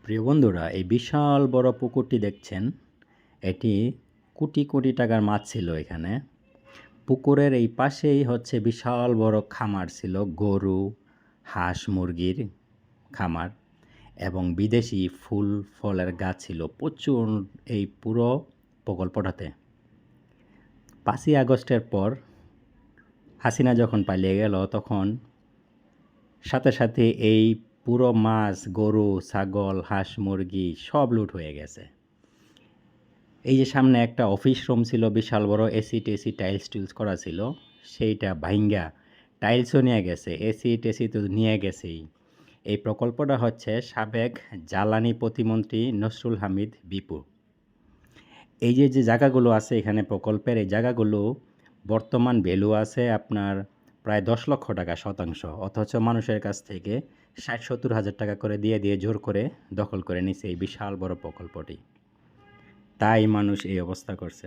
প্রিয় বন্ধুরা, এই বিশাল বড় পুকুরটি দেখছেন, এটি কোটি কোটি টাকার মাছ ছিল এখানে। পুকুরের এই পাশেই হচ্ছে বিশাল বড় খামার ছিল, গরু, হাঁস, মুরগির খামার এবং বিদেশি ফুল ফলের গাছ ছিল প্রচুর এই পুরো প্রকল্পটাতে। 5ই আগস্টের পর হাসিনা যখন পালিয়ে গেল, তখন সাথে সাথে এই পুরো মাছ, গরু, ছাগল, হাঁস, মুরগি সব লুট হয়ে গেছে। এই যে সামনে একটা অফিস রুম ছিল, বিশাল বড় এসি টেসি টাইলস টুলস করা ছিল, সেইটা ভাইঙ্গা টাইলসও নিয়ে গেছে, এসি টেসি তো নিয়ে গেছেই। এই প্রকল্পটা হচ্ছে সাবেক জ্বালানি প্রতিমন্ত্রী নসরুল হামিদ বিপু। এই যে জায়গাগুলো আছে এখানে প্রকল্পের, এই জায়গাগুলো বর্তমান ভ্যালু আছে আপনার প্রায় 10 লক্ষ টাকা শতাংশ, অথচ মানুষের কাছ থেকে 60-70 হাজার টাকা করে দিয়ে জোর করে দখল করে নিছে এই বিশাল বড় প্রকল্পটি। তাই মানুষ এই অবস্থা করছে।